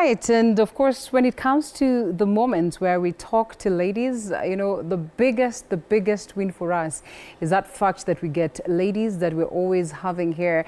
right, and of course, when it comes to the moment where we talk to ladies, the biggest win for us is that fact that we get ladies that we're always having here,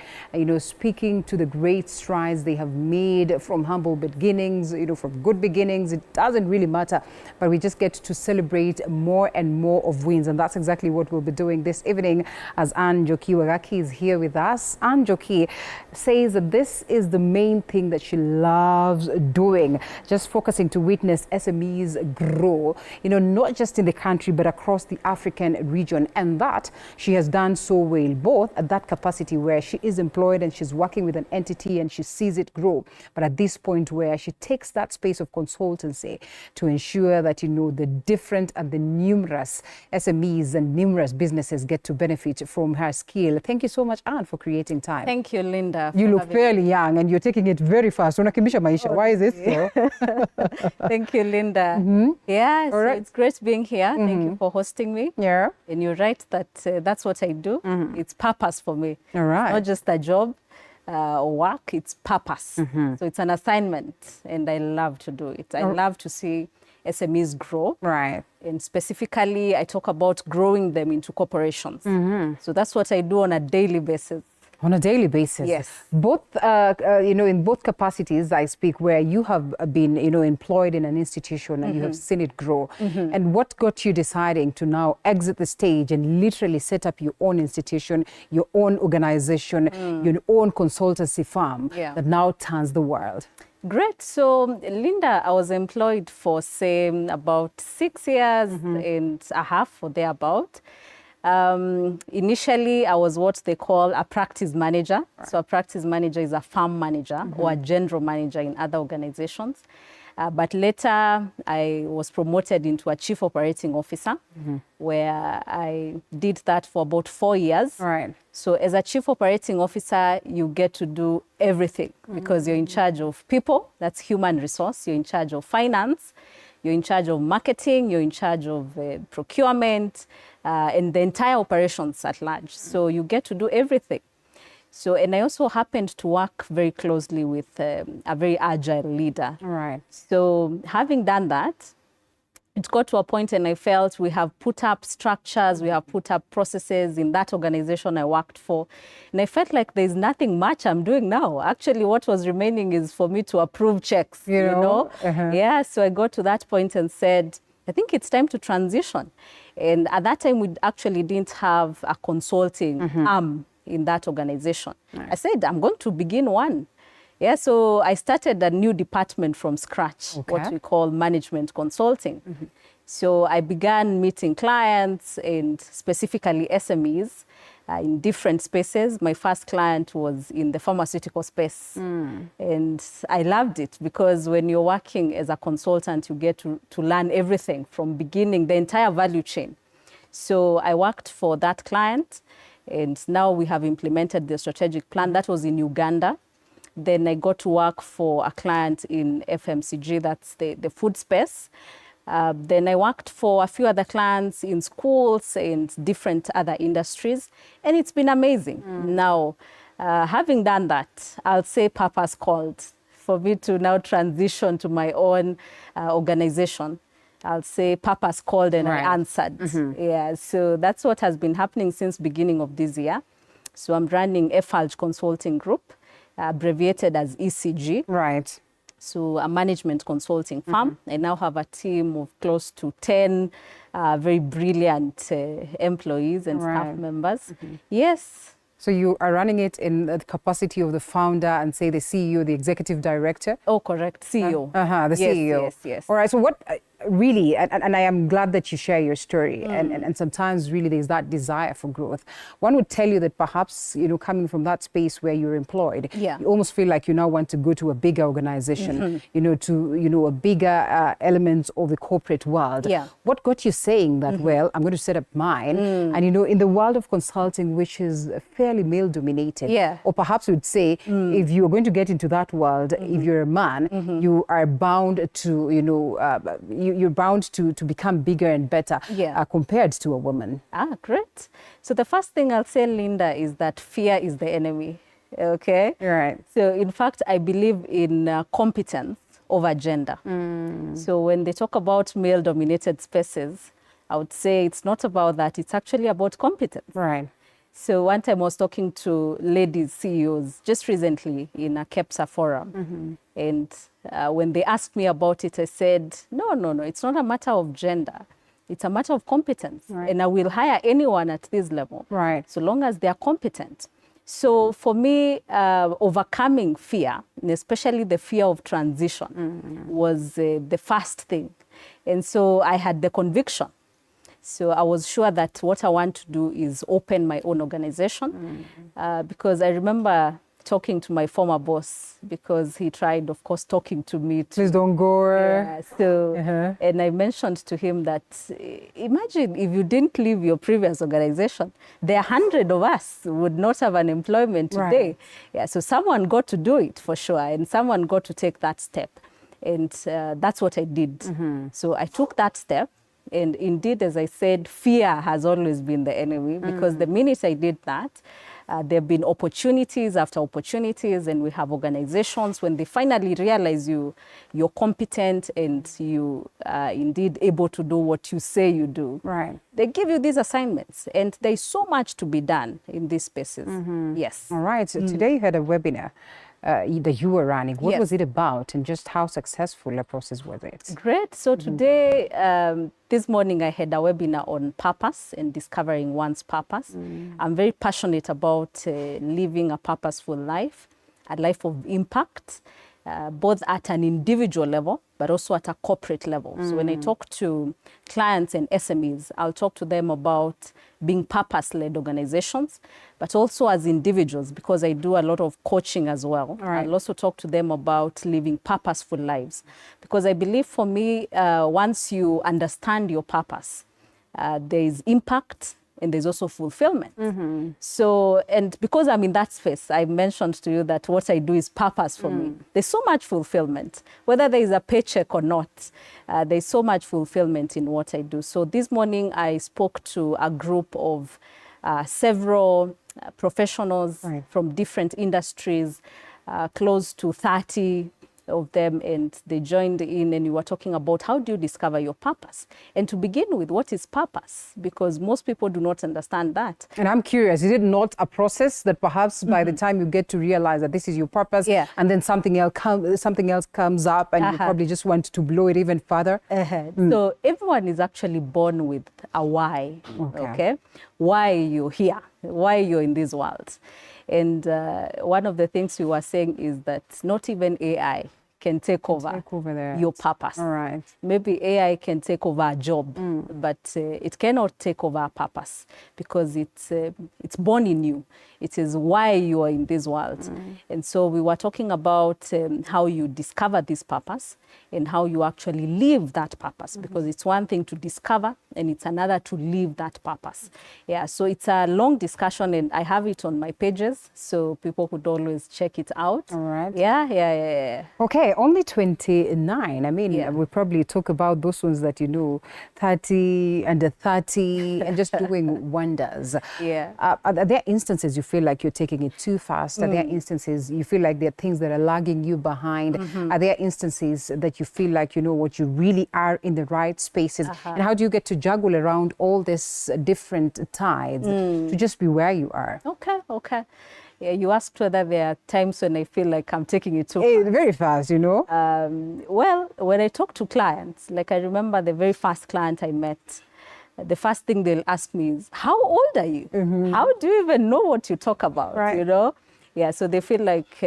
speaking to the great strides they have made from humble beginnings, from good beginnings. It doesn't really matter, but we just get to celebrate more and more of wins, and that's exactly what we'll be doing this evening as Ann Njoki is here with us. Ann Njoki says that this is the main thing that she loves doing, just focusing to witness SMEs grow, not just in the country, but across the African region. And that she has done so well, both at that capacity where she is employed and she's working with an entity and she sees it grow, but at this point where she takes that space of consultancy to ensure that, the different and the numerous SMEs and numerous businesses get to benefit from her skill. Thank you so much, Ann, for creating time. Thank you, Linda. You look fairly young and you're taking it very fast. Unakimbisha maisha. Why is it so? Thank you, Linda. Yeah, so it's great being here. Thank you for hosting me. Yeah. And you're right that that's what I do. It's purpose for me. All right. It's not just a job or work, it's purpose. So it's an assignment and I love to do it. I love to see SMEs grow. Right. And specifically, I talk about growing them into corporations. So that's what I do on a daily basis. On a daily basis? Yes. Both, in both capacities I speak, where you have been, employed in an institution and you have seen it grow. And what got you deciding to now exit the stage and literally set up your own institution, your own organization, your own consultancy firm that now turns the world? Great. So, Linda, I was employed for, say, about 6 years and a half or thereabout. Initially, I was what they call a practice manager. Right. So a practice manager is a farm manager or a general manager in other organizations. But later, I was promoted into a chief operating officer, where I did that for about 4 years. Right. So as a chief operating officer, you get to do everything because you're in charge of people, that's human resource, you're in charge of finance, you're in charge of marketing, you're in charge of procurement, and the entire operations at large. So you get to do everything. So, and I also happened to work very closely with a very agile leader. Right. So having done that, it got to a point and I felt we have put up structures, we have put up processes in that organization I worked for. And I felt like there's nothing much I'm doing now. Actually, what was remaining is for me to approve checks, you know? Yeah, so I got to that point and said, I think it's time to transition. And at that time, we actually didn't have a consulting arm in that organization. Right. I said, I'm going to begin one. Yeah, so I started a new department from scratch, what we call management consulting. So I began meeting clients and specifically SMEs in different spaces. My first client was in the pharmaceutical space. And I loved it because when you're working as a consultant, you get to learn everything from beginning, the entire value chain. So I worked for that client and now we have implemented the strategic plan. That was in Uganda. Then I got to work for a client in FMCG, that's the food space. Then I worked for a few other clients in schools and different other industries, and it's been amazing. Now, having done that, I'll say purpose called for me to now transition to my own organization. I'll say purpose called and I answered. Yeah, so that's what has been happening since beginning of this year. So I'm running FALG Consulting Group, abbreviated as ECG. Right. So a management consulting firm. I now have a team of close to 10 very brilliant employees and staff members. Yes. So you are running it in the capacity of the founder and say the CEO, the executive director? Oh, correct. CEO. The CEO. Yes, yes. All right. So what really, and I am glad that you share your story, and sometimes really there's that desire for growth. One would tell you that perhaps, coming from that space where you're employed, you almost feel like you now want to go to a bigger organization, to, a bigger element of the corporate world. Yeah. What got you saying that, well, I'm going to set up mine, and, in the world of consulting, which is fairly male-dominated, or perhaps we'd say, if you're going to get into that world, if you're a man, you are bound to, you're bound to become bigger and better compared to a woman. Great. So the first thing I'll say, Linda, is that fear is the enemy. Okay? Right. So in fact, I believe in competence over gender. So when they talk about male-dominated spaces, I would say it's not about that. It's actually about competence. Right. So one time I was talking to ladies CEOs just recently in a KEPSA forum. And when they asked me about it, I said, no, it's not a matter of gender. It's a matter of competence. Right. And I will hire anyone at this level. Right. So long as they are competent. So for me, overcoming fear, and especially the fear of transition, was the first thing. And so I had the conviction. So I was sure that what I want to do is open my own organization, because I remember talking to my former boss, because he tried, of course, talking to me. Please don't go. Yeah, so, and I mentioned to him that, imagine if you didn't leave your previous organization, there are 100 of us who would not have an employment today. Right. Yeah, so someone got to do it for sure, and someone got to take that step. And that's what I did. So I took that step. And indeed, as I said, fear has always been the enemy, because the minute I did that, there have been opportunities after opportunities, and we have organizations, when they finally realize you're competent and you are indeed able to do what you say you do. Right. They give you these assignments, and there's so much to be done in these spaces. Yes. All right. So today you had a webinar that you were running. What Yes. was it about, and just how successful a process was it? Great. So today, this morning, I had a webinar on purpose and discovering one's purpose. I'm very passionate about living a purposeful life, a life of impact, both at an individual level, but also at a corporate level. So when I talk to clients and SMEs, I'll talk to them about being purpose-led organizations, but also as individuals, because I do a lot of coaching as well. Right. I'll also talk to them about living purposeful lives, because I believe for me, once you understand your purpose, there is impact, and there's also fulfillment. So, and because I'm in that space, I mentioned to you that what I do is purpose for me. There's so much fulfillment, whether there is a paycheck or not. There's so much fulfillment in what I do. So this morning I spoke to a group of several professionals from different industries, close to 30 of them, and they joined in, and we were talking about how do you discover your purpose. And to begin with, what is purpose? Because most people do not understand that. And I'm curious, is it not a process that perhaps by the time you get to realize that this is your purpose, and then something else comes up, and you probably just want to blow it even further? So everyone is actually born with a why, okay? Why you're here, why you're in this world. And one of the things we were saying is that not even AI can take over your purpose. All right. Maybe AI can take over a job, but it cannot take over a purpose, because it's born in you. It is why you are in this world. And so we were talking about how you discover this purpose and how you actually live that purpose, because it's one thing to discover and it's another to live that purpose. Yeah, so it's a long discussion, and I have it on my pages, so people could always check it out. All right. Yeah. Okay, only 29. I mean, we probably talk about those ones that, 30, under 30, and just doing wonders. Yeah. Are there instances you feel like you're taking it too fast? Are there instances you feel like there are things that are lagging you behind? Are there instances that you feel like, you really are in the right spaces? And how do you get to juggle around all these different tides to just be where you are? Okay. Yeah, you asked whether there are times when I feel like I'm taking it too fast. Very fast, Well, when I talk to clients, like I remember the very first client I met, the first thing they'll ask me is, how old are you? How do you even know what you talk about, Yeah, so they feel like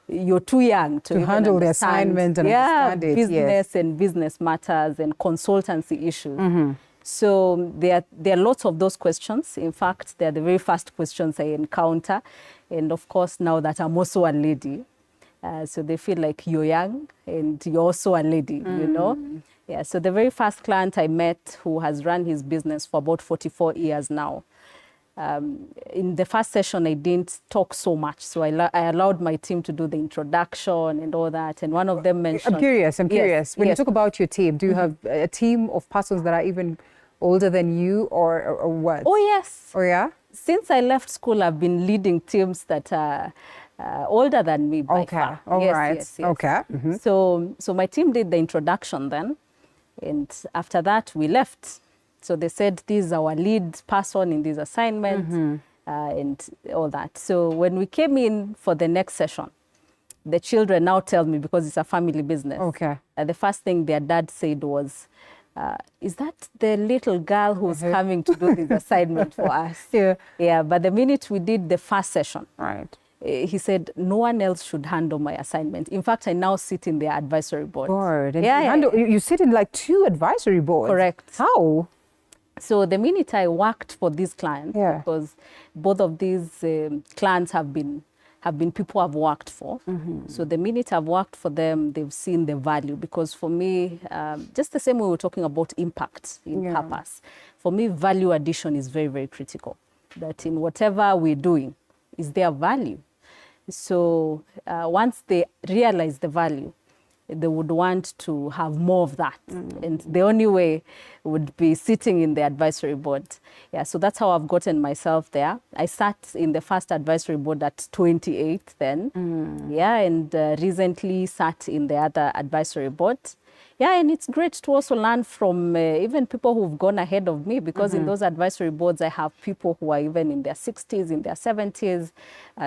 you're too young to handle the assignment and understand it. Business and business matters and consultancy issues. So there are lots of those questions. In fact, they're the very first questions I encounter. And of course, now that I'm also a lady, so they feel like you're young and you're also a lady, Yeah, so the very first client I met, who has run his business for about 44 years now, in the first session, I didn't talk so much. So I allowed my team to do the introduction and all that. And one of them mentioned... I'm curious. When you talk about your team, do you have a team of persons that are even older than you, or what? Oh, yes. Oh, yeah? Since I left school, I've been leading teams that are older than me by far. All yes, right. yes, yes. Okay. So my team did the introduction then, and after that we left. So they said, this is our lead person in this assignment, and all that. So when we came in for the next session, the children now tell me, because it's a family business, the first thing their dad said was, is that the little girl who's coming to do this assignment for us? Yeah, but the minute we did the first session, he said, no one else should handle my assignment. In fact, I now sit in their advisory board. And you sit in like 2 advisory boards? Correct. How? So the minute I worked for these clients, because both of these clients have been people I've worked for. So the minute I've worked for them, they've seen the value. Because for me, just the same way we're talking about impact in purpose, for me, value addition is very, very critical. That in whatever we're doing, is there value? So once they realize the value, they would want to have more of that. And the only way would be sitting in the advisory board. Yeah, so that's how I've gotten myself there. I sat in the first advisory board at 28 then. Yeah, and recently sat in the other advisory board. Yeah, and it's great to also learn from even people who've gone ahead of me, because in those advisory boards, I have people who are even in their 60s, in their 70s.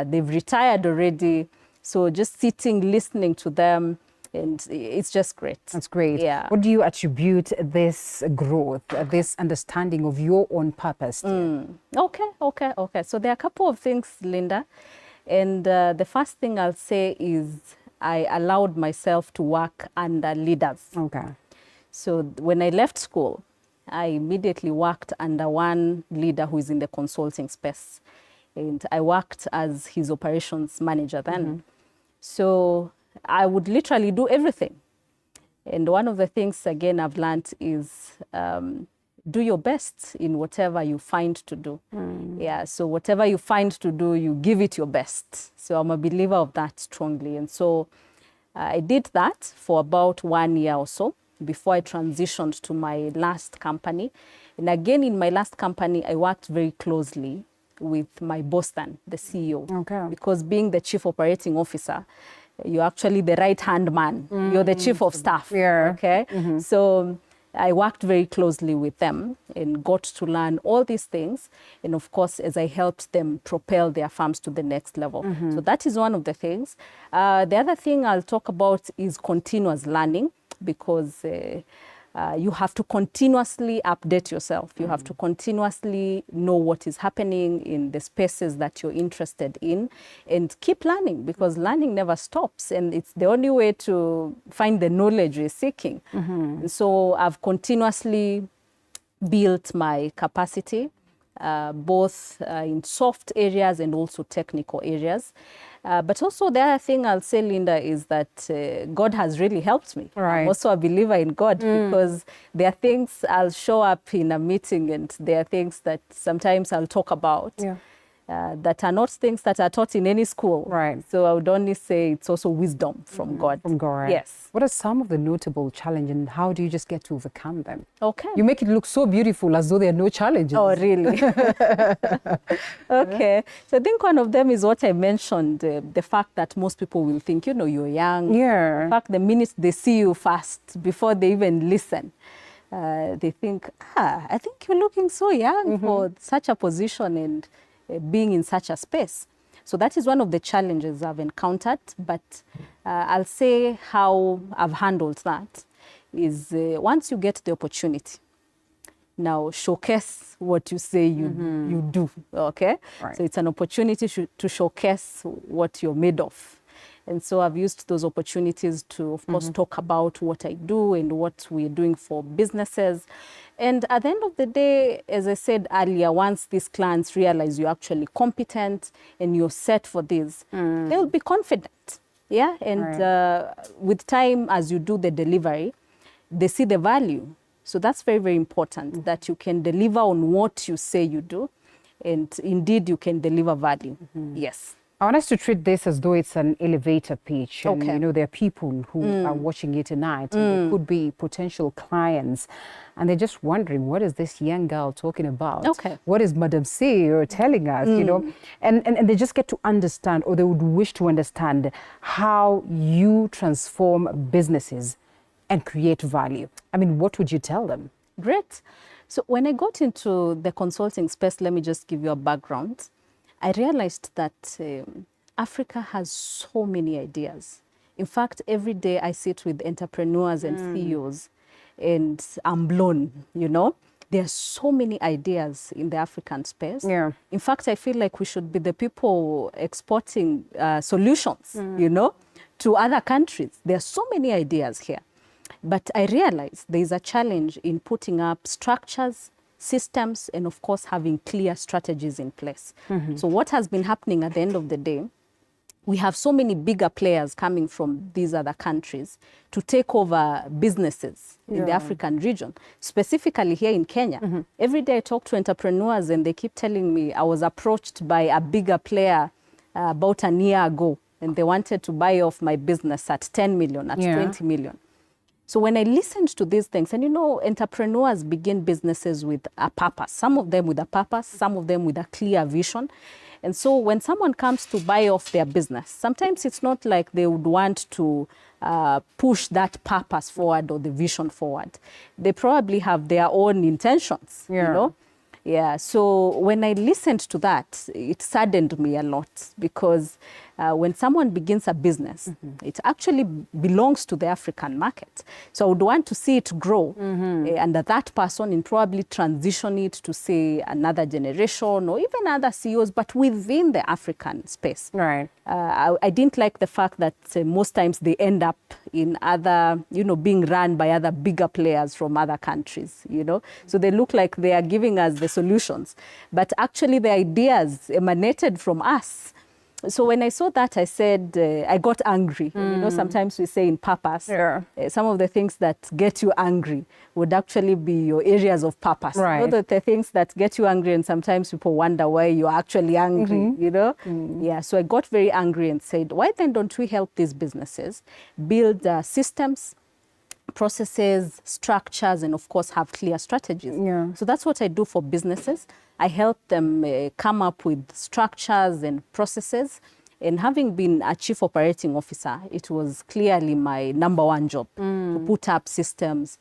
They've retired already. So just sitting, listening to them, and it's just great. That's great. Yeah. What do you attribute this growth, this understanding of your own purpose to? Okay. So there are a couple of things, Linda. And the first thing I'll say is I allowed myself to work under leaders. So when I left school, I immediately worked under one leader who is in the consulting space. And I worked as his operations manager then. So I would literally do everything. And one of the things, again, I've learned is do your best in whatever you find to do. Yeah, so whatever you find to do, you give it your best. So I'm a believer of that strongly. And so I did that for about 1 year or so before I transitioned to my last company. And again, in my last company, I worked very closely with my boss then, the CEO. Because being the chief operating officer, you're actually the right-hand man. You're the chief of staff. So I worked very closely with them and got to learn all these things. And of course, as I helped them propel their firms to the next level. So that is one of the things. The other thing I'll talk about is continuous learning, because you have to continuously update yourself. You have to continuously know what is happening in the spaces that you're interested in, and keep learning, because learning never stops, and it's the only way to find the knowledge you're seeking. So I've continuously built my capacity, both in soft areas and also technical areas. But also the other thing I'll say, Linda, is that God has really helped me. I'm also a believer in God, because there are things I'll show up in a meeting, and there are things that sometimes I'll talk about that are not things that are taught in any school. So I would only say it's also wisdom from God. From God. Yes. What are some of the notable challenges, and how do you just get to overcome them? Okay. You make it look so beautiful, as though there are no challenges. Oh, really? Okay. So I think one of them is what I mentioned, the fact that most people will think, you're young. In fact, the minute they see you first, before they even listen, they think, I think you're looking so young for such a position and being in such a space. So that is one of the challenges I've encountered. But I'll say how I've handled that is once you get the opportunity, now showcase what you say you do, okay? So it's an opportunity to showcase what you're made of. And so I've used those opportunities to, of course, talk about what I do and what we're doing for businesses. And at the end of the day, as I said earlier, once these clients realize you're actually competent and you're set for this, they'll be confident. Yeah. And with time, as you do the delivery, they see the value. So that's very, very important, that you can deliver on what you say you do. And indeed, you can deliver value. Yes. I want us to treat this as though it's an elevator pitch. And, Okay. you know, there are people who are watching it tonight, and they could be potential clients, and they're just wondering, what is this young girl talking about? Okay. What is Madam CEO telling us, you know? And they just get to understand, or they would wish to understand, how you transform businesses and create value. I mean, what would you tell them? Great. So when I got into the consulting space, let me just give you a background. I realized that Africa has so many ideas. In fact, every day I sit with entrepreneurs and CEOs, and I'm blown, you know. There are so many ideas in the African space. Yeah. In fact, I feel like we should be the people exporting solutions, you know, to other countries. There are so many ideas here. But I realized there is a challenge in putting up structures, systems, and of course, having clear strategies in place. So what has been happening at the end of the day, we have so many bigger players coming from these other countries to take over businesses in the African region, specifically here in Kenya. Every day I talk to entrepreneurs and they keep telling me, I was approached by a bigger player about a year ago, and they wanted to buy off my business at 10 million, at 20 million. So when I listened to these things, and you know, entrepreneurs begin businesses with a purpose, some of them with a purpose, some of them with a clear vision. And so when someone comes to buy off their business, sometimes it's not like they would want to push that purpose forward or the vision forward. They probably have their own intentions, you know? Yeah, so when I listened to that, it saddened me a lot, because when someone begins a business, it actually belongs to the African market. So I would want to see it grow and that person and probably transition it to, say, another generation or even other CEOs, but within the African space. Right. I didn't like the fact that most times they end up in other, you know, being run by other bigger players from other countries, you know. So they look like they are giving us the solutions, but actually the ideas emanated from us. So when I saw that, I said, I got angry. You know, sometimes we say in purpose, some of the things that get you angry would actually be your areas of purpose. Right. You know, the things that get you angry, and sometimes people wonder why you're actually angry, you know? Yeah, so I got very angry and said, why then don't we help these businesses build systems, processes, structures, and of course have clear strategies. So that's what I do for businesses. I help them come up with structures and processes. And having been a chief operating officer, it was clearly my #1 job to put up systems,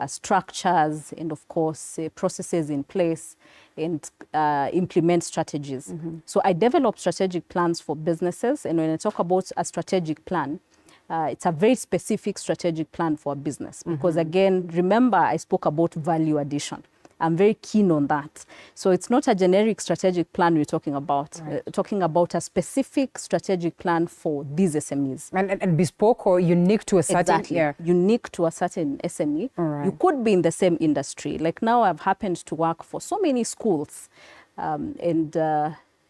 structures, and of course processes in place, and implement strategies. So I develop strategic plans for businesses. And when I talk about a strategic plan, it's a very specific strategic plan for a business, because again, remember I spoke about value addition. I'm very keen on that. So it's not a generic strategic plan we're talking about. Talking about a specific strategic plan for these SMEs. And bespoke or unique to a certain... Exactly. Unique to a certain SME. You could be in the same industry. Like now I've happened to work for so many schools and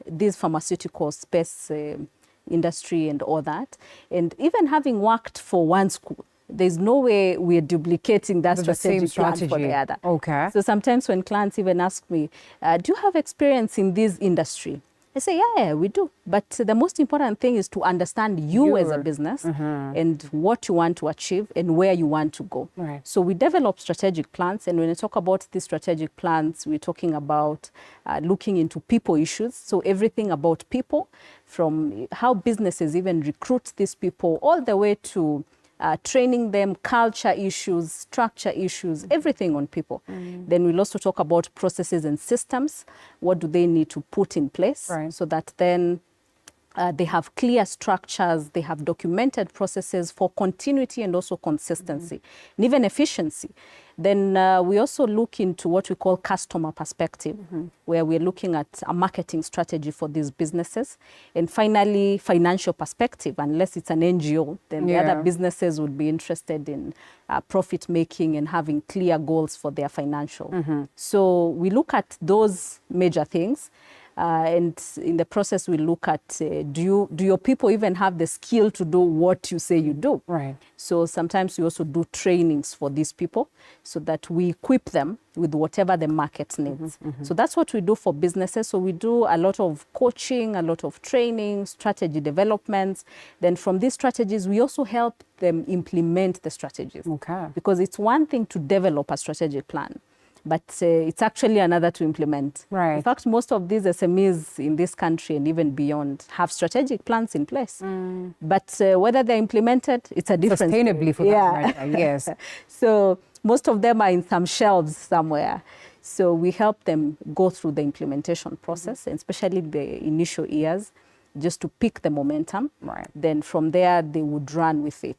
these pharmaceutical space industry and all that. And even having worked for one school, there's no way we're duplicating that strategic plan for the other. Okay. So sometimes when clients even ask me, do you have experience in this industry? I say, yeah, we do. But the most important thing is to understand you as a business and what you want to achieve and where you want to go. So we develop strategic plans. And when I talk about these strategic plans, we're talking about looking into people issues. So everything about people, from how businesses even recruit these people, all the way to training them, culture issues, structure issues, everything on people. Then we'll also talk about processes and systems. What do they need to put in place so that then they have clear structures, they have documented processes for continuity and also consistency, and even efficiency. Then we also look into what we call customer perspective, where we're looking at a marketing strategy for these businesses. And finally, financial perspective. Unless it's an NGO, then the other businesses would be interested in profit making and having clear goals for their financial. So we look at those major things. And in the process, we look at, do your people even have the skill to do what you say you do? Right. So sometimes we also do trainings for these people so that we equip them with whatever the market needs. So that's what we do for businesses. So we do a lot of coaching, a lot of training, strategy developments. Then from these strategies, we also help them implement the strategies. Okay. Because it's one thing to develop a strategic plan, but it's actually another to implement. Right. In fact, most of these SMEs in this country and even beyond have strategic plans in place. But whether they're implemented, it's a different Sustainably story. for that matter, yes. So most of them are in some shelves somewhere. So we help them go through the implementation process, and especially the initial years, just to pick the momentum. Right. Then from there, they would run with it.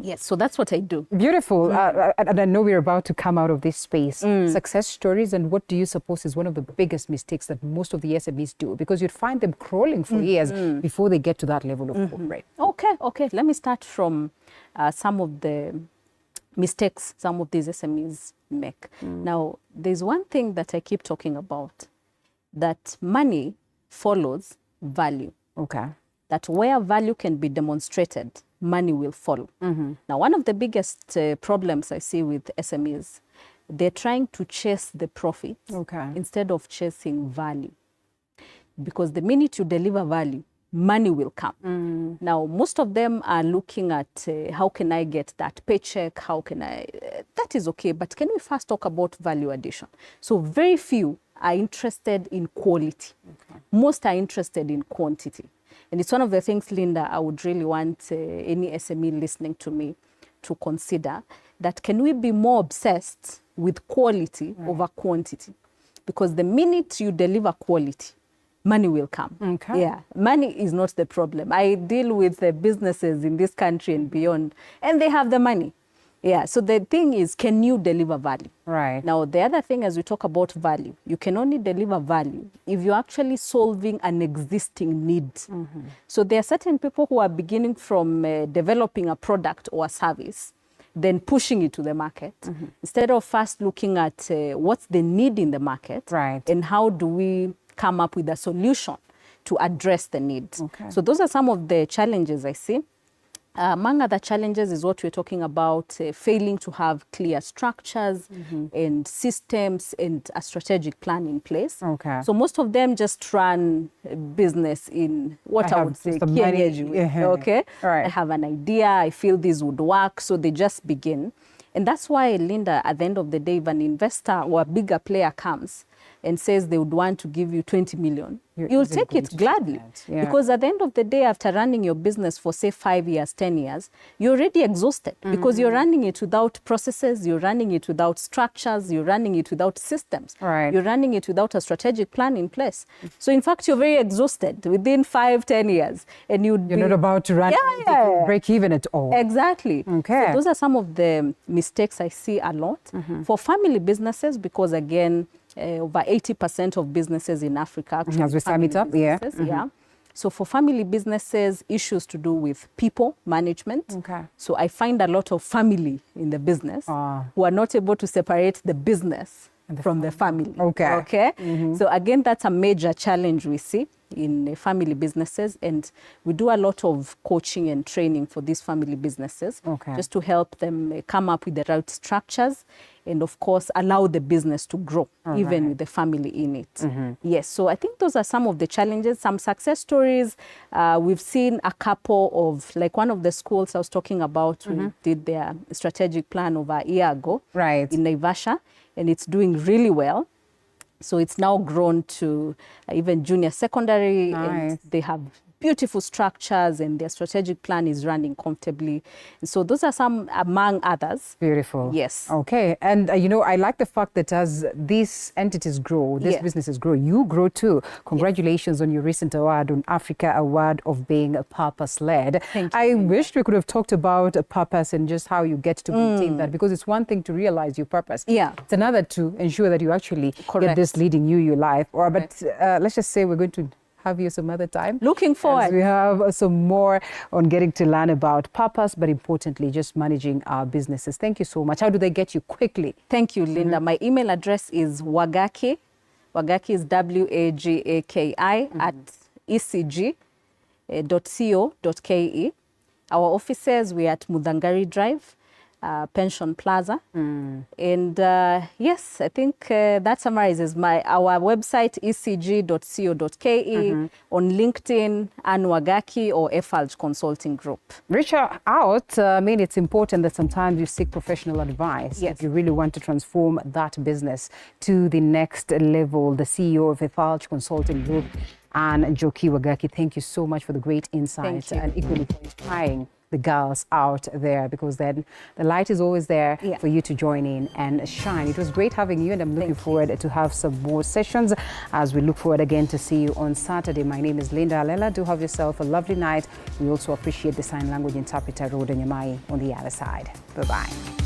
Yes, so that's what I do. Beautiful. And I know we're about to come out of this space. Success stories, and what do you suppose is one of the biggest mistakes that most of the SMEs do? Because you'd find them crawling for years before they get to that level of corporate. Okay. Let me start from some of the mistakes some of these SMEs make. Now, there's one thing that I keep talking about, that money follows value. Okay. That where value can be demonstrated, money will follow. Now, one of the biggest problems I see with SMEs, they're trying to chase the profit instead of chasing value. Because the minute you deliver value, money will come. Now, most of them are looking at how can I get that paycheck? How can I? That is okay, but can we first talk about value addition? So very few are interested in quality. Most are interested in quantity. And it's one of the things, Linda, I would really want any SME listening to me to consider, that can we be more obsessed with quality over quantity? Because the minute you deliver quality, money will come. Okay. Yeah, money is not the problem. I deal with businesses in this country and beyond, and they have the money. Yeah, so the thing is, can you deliver value? Right. Now, the other thing, as we talk about value, you can only deliver value if you're actually solving an existing need. So there are certain people who are beginning from developing a product or a service, then pushing it to the market, instead of first looking at what's the need in the market, Right. and how do we come up with a solution to address the needs. Okay. So those are some of the challenges I see. Among other challenges is what we're talking about, failing to have clear structures and systems and a strategic plan in place. Okay. So most of them just run a business in what I would say, kienyeji way, okay? Right. I have an idea, I feel this would work, so they just begin. And that's why, Linda, at the end of the day, if an investor or a bigger player comes and says they would want to give you 20 million, you'll take it gladly. Because at the end of the day, after running your business for, say, 5 years, 10 years, you're already exhausted because you're running it without processes, you're running it without structures, you're running it without systems. Right. You're running it without a strategic plan in place. So, in fact, you're very exhausted within 5, 10 years. And you're not about to run break even at all. Exactly. Okay. So those are some of the mistakes I see a lot. For family businesses, because, again, over 80% of businesses in Africa. As we sum it up, yeah. So for family businesses, issues to do with people management. Okay. So I find a lot of family in the business who are not able to separate the business from the family. Okay. So again, that's a major challenge we see in family businesses, and we do a lot of coaching and training for these family businesses, just to help them come up with the right structures and, of course, allow the business to grow, even with the family in it. Yes, so I think those are some of the challenges. Some success stories, we've seen a couple of, like one of the schools I was talking about, who did their strategic plan over a year ago in Naivasha, and it's doing really well. So it's now grown to even junior secondary, and they have beautiful structures, and their strategic plan is running comfortably. And so those are some among others. Beautiful. Yes. Okay. And, I like the fact that as these entities grow, these businesses grow, you grow too. Congratulations on your recent award, on Africa Award of being a purpose-led. Thank you. I wished we could have talked about a purpose and just how you get to maintain that, because it's one thing to realize your purpose. Yeah. It's another to ensure that you actually get this leading your life. But let's just say we're going to have you some other time. Looking forward. As we have some more on getting to learn about purpose, but importantly, just managing our businesses. Thank you so much. How do they get you quickly? Thank you, Linda. My email address is wagaki, Wagaki is WAGAKI at ecg.co.ke. Our offices, we're at Mudangari Drive, Pension Plaza. And yes, I think that summarizes our website, ecg.co.ke, on LinkedIn, Ann Wagaki or EFALJ Consulting Group. Reach out. I mean, it's important that sometimes you seek professional advice. Yes. If you really want to transform that business to the next level. The CEO of EFALJ Consulting Group, Ann Njoki Wagaki, thank you so much for the great insights and equally for inspiring the girls out there, because then the light is always there for you to join in and shine. It was great having you, and I'm looking forward to have some more sessions as we look forward again to see you on Saturday. My name is Linda Alela. Do have yourself a lovely night. We also appreciate the sign language interpreter, Roda Nyamai, on the other side. Bye-bye.